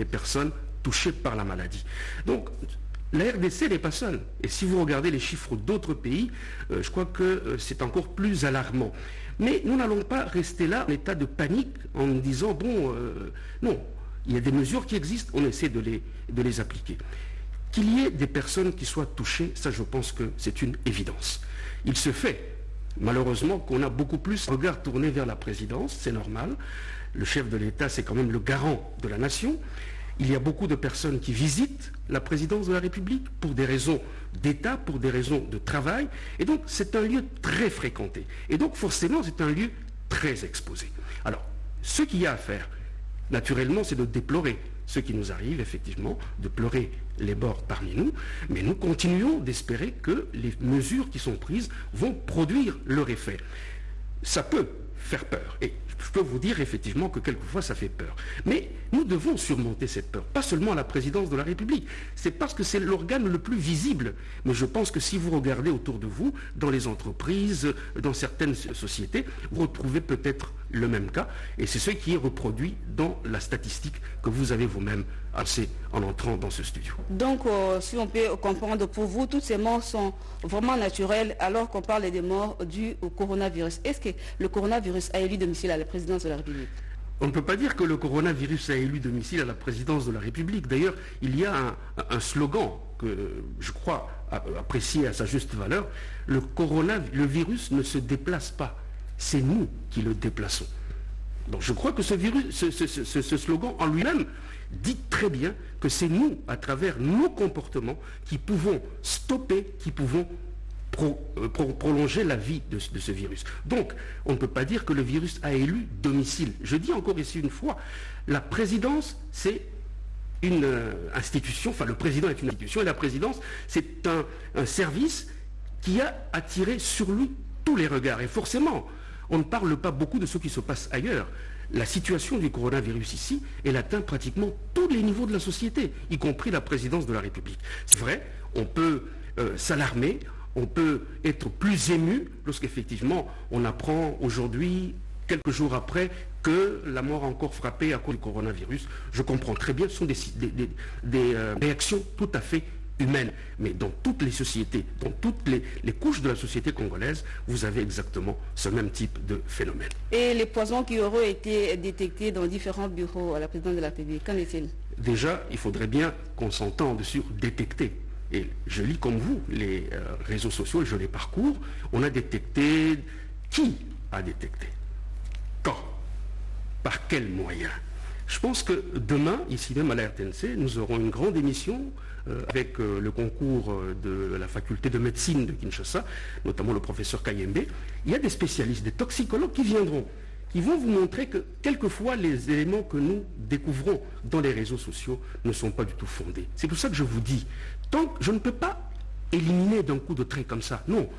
les personnes touchées par la maladie. Donc, la RDC n'est pas seule. Et si vous regardez les chiffres d'autres pays, je crois que c'est encore plus alarmant. Mais nous n'allons pas rester là en état de panique en nous disant, bon, non, il y a des mesures qui existent, on essaie de les appliquer. Qu'il y ait des personnes qui soient touchées, ça je pense que c'est une évidence. Il se fait, malheureusement, qu'on a beaucoup plus regard tourné vers la présidence, c'est normal. Le chef de l'État, c'est quand même le garant de la nation. Il y a beaucoup de personnes qui visitent la présidence de la République pour des raisons d'État, pour des raisons de travail. Et donc, c'est un lieu très fréquenté. Et donc, forcément, c'est un lieu très exposé. Alors, ce qu'il y a à faire, naturellement, c'est de déplorer ce qui nous arrive, effectivement, de pleurer les morts parmi nous. Mais nous continuons d'espérer que les mesures qui sont prises vont produire leur effet. Ça peut faire peur. Et je peux vous dire effectivement que quelquefois ça fait peur. Mais nous devons surmonter cette peur, pas seulement à la présidence de la République. C'est parce que c'est l'organe le plus visible. Mais je pense que si vous regardez autour de vous, dans les entreprises, dans certaines sociétés, vous retrouvez peut-être le même cas. Et c'est ce qui est reproduit dans la statistique que vous avez vous-même assez en entrant dans ce studio. Donc, si on peut comprendre, pour vous, toutes ces morts sont vraiment naturelles alors qu'on parle des morts dues au coronavirus. Est-ce que le coronavirus a élu domicile à la présidence de la République? On ne peut pas dire que le coronavirus a élu domicile à la présidence de la République. D'ailleurs, il y a un slogan que je crois apprécier à sa juste valeur. Le virus ne se déplace pas. C'est nous qui le déplaçons. Donc je crois que ce slogan en lui-même dit très bien que c'est nous, à travers nos comportements, qui pouvons stopper, qui pouvons prolonger la vie de ce virus. Donc, on ne peut pas dire que le virus a élu domicile. Je dis encore ici une fois, la présidence, c'est une institution, enfin le président est une institution, et la présidence, c'est un service qui a attiré sur lui tous les regards. Et forcément, on ne parle pas beaucoup de ce qui se passe ailleurs. La situation du coronavirus ici, elle atteint pratiquement tous les niveaux de la société, y compris la présidence de la République. C'est vrai, on peut s'alarmer, on peut être plus ému lorsqu'effectivement on apprend aujourd'hui, quelques jours après, que la mort a encore frappé à cause du coronavirus. Je comprends très bien, ce sont des réactions tout à fait humaines. Mais dans toutes les sociétés, dans toutes les couches de la société congolaise, vous avez exactement ce même type de phénomène. Et les poisons qui auraient été détectés dans différents bureaux à la présidence de la République, qu'en est-il? Déjà, il faudrait bien qu'on s'entende sur détecter. Et je lis comme vous les réseaux sociaux et je les parcours. On a détecté. Qui a détecté? Quand? Par quels moyens? Je pense que demain, ici même à la RTNC, nous aurons une grande émission avec le concours de la faculté de médecine de Kinshasa, notamment le professeur Kayembe. Il y a des spécialistes, des toxicologues qui viendront, qui vont vous montrer que quelquefois les éléments que nous découvrons dans les réseaux sociaux ne sont pas du tout fondés. C'est pour ça que je vous dis, tant que je ne peux pas éliminer d'un coup de trait comme ça. Non.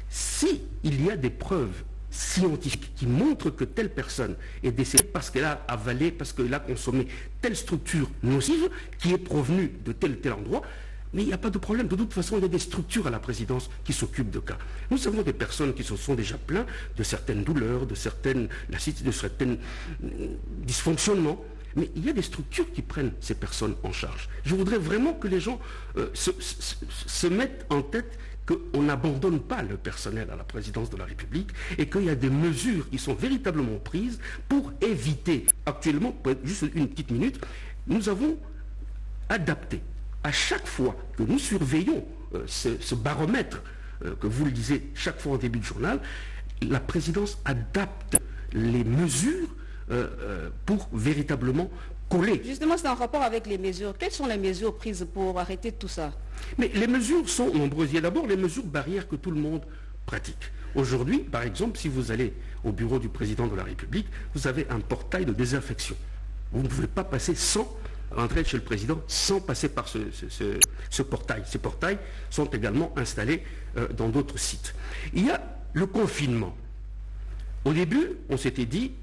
Si il y a des preuves scientifiques qui montrent que telle personne est décédée parce qu'elle a avalé, parce qu'elle a consommé telle structure nocive qui est provenue de tel ou tel endroit, mais il n'y a pas de problème. De toute façon, il y a des structures à la présidence qui s'occupent de cas. Nous avons des personnes qui se sont déjà plaintes de certaines douleurs, de certains dysfonctionnements. Mais il y a des structures qui prennent ces personnes en charge. Je voudrais vraiment que les gens se mettent en tête qu'on n'abandonne pas le personnel à la présidence de la République et qu'il y a des mesures qui sont véritablement prises pour éviter. Actuellement, juste une petite minute, nous avons adapté à chaque fois que nous surveillons ce baromètre que vous le disiez chaque fois au début du journal, la présidence adapte les mesures pour véritablement coller. Justement, c'est en rapport avec les mesures. Quelles sont les mesures prises pour arrêter tout ça? Mais les mesures sont nombreuses. Il y a d'abord les mesures barrières que tout le monde pratique. Aujourd'hui, par exemple, si vous allez au bureau du président de la République, vous avez un portail de désinfection. Vous ne pouvez pas passer sans rentrer chez le président sans passer par ce portail. Ces portails sont également installés dans d'autres sites. Il y a le confinement. Au début, on s'était dit,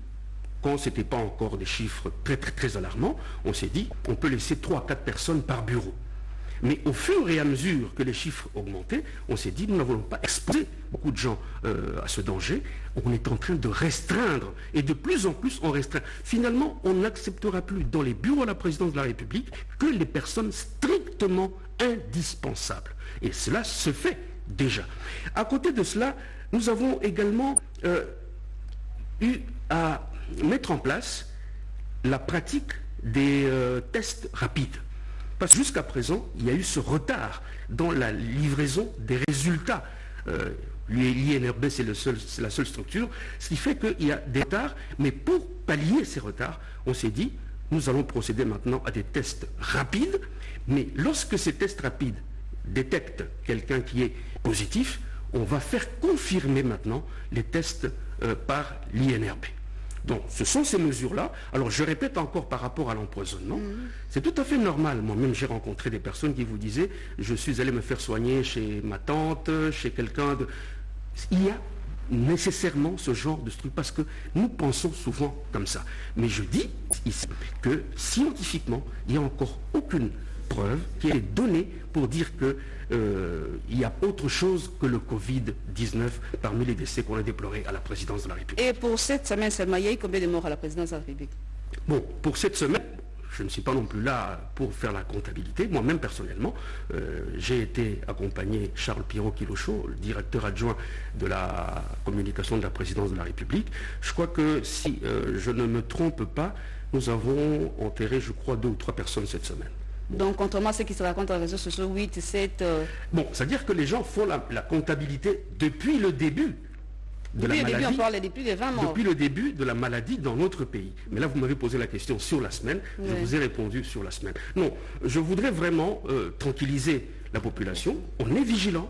quand ce n'était pas encore des chiffres très alarmants, on s'est dit on peut laisser 3 à 4 personnes par bureau. Mais au fur et à mesure que les chiffres augmentaient, on s'est dit, nous n'avons pas exposé beaucoup de gens à ce danger. On est en train de restreindre, et de plus en plus on restreint. Finalement, on n'acceptera plus dans les bureaux de la présidence de la République que les personnes strictement indispensables. Et cela se fait déjà. À côté de cela, nous avons également eu à mettre en place la pratique des tests rapides. Parce que jusqu'à présent, il y a eu ce retard dans la livraison des résultats. L'INRB, c'est la seule structure, ce qui fait qu'il y a des retards, mais pour pallier ces retards, on s'est dit, nous allons procéder maintenant à des tests rapides, mais lorsque ces tests rapides détectent quelqu'un qui est positif, on va faire confirmer maintenant les tests par l'INRB. Donc, ce sont ces mesures-là. Alors, je répète encore par rapport à l'empoisonnement, c'est tout à fait normal. Moi-même, j'ai rencontré des personnes qui vous disaient, je suis allé me faire soigner chez ma tante, chez quelqu'un de... Il y a nécessairement ce genre de truc, parce que nous pensons souvent comme ça. Mais je dis ici que scientifiquement, il n'y a encore aucune preuve qui est donnée pour dire qu'il y a autre chose que le Covid-19 parmi les décès qu'on a déplorés à la présidence de la République. Et pour cette semaine seulement, il y a eu combien de morts à la présidence de la République? Bon, pour cette semaine, je ne suis pas non plus là pour faire la comptabilité. Moi-même, personnellement, j'ai été accompagné Charles Pirot-Kilocho, le directeur adjoint de la communication de la présidence de la République. Je crois que si je ne me trompe pas, nous avons enterré, je crois, 2 ou 3 personnes cette semaine. Donc, contrairement à ce qui se raconte dans les réseaux sociaux, 8, 7... Bon, c'est-à-dire que les gens font la comptabilité depuis le début de la maladie. On parle depuis les 20 morts. Depuis le début de la maladie dans notre pays. Mais là, vous m'avez posé la question sur la semaine. Oui. Je vous ai répondu sur la semaine. Non, je voudrais vraiment tranquilliser la population. On est vigilant.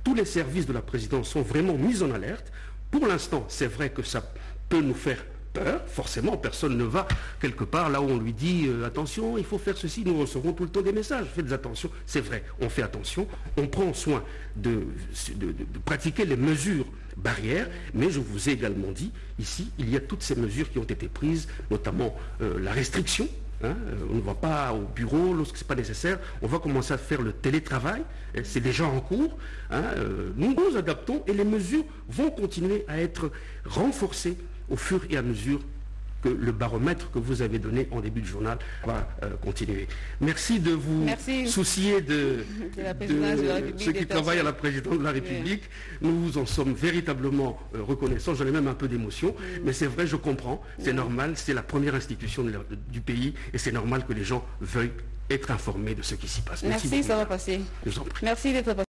Tous les services de la présidence sont vraiment mis en alerte. Pour l'instant, c'est vrai que ça peut nous faire peur. Forcément, personne ne va quelque part là où on lui dit attention, il faut faire ceci. Nous recevons tout le temps des messages. Faites attention. C'est vrai, on fait attention. On prend soin de pratiquer les mesures barrières, mais je vous ai également dit, ici, il y a toutes ces mesures qui ont été prises, notamment la restriction. On ne va pas au bureau lorsque ce n'est pas nécessaire. On va commencer à faire le télétravail. C'est déjà en cours. Nous nous adaptons et les mesures vont continuer à être renforcées au fur et à mesure que le baromètre que vous avez donné en début de journal va continuer. Merci de vous soucier de ceux qui travaillent à la présidence de la République. Oui. Nous vous en sommes véritablement reconnaissants. J'en ai même un peu d'émotion. Mais c'est vrai, je comprends. C'est normal. C'est la première institution du pays. Et c'est normal que les gens veuillent être informés de ce qui s'y passe. Merci, ça va passer. Je vous en prie. Merci d'être passé.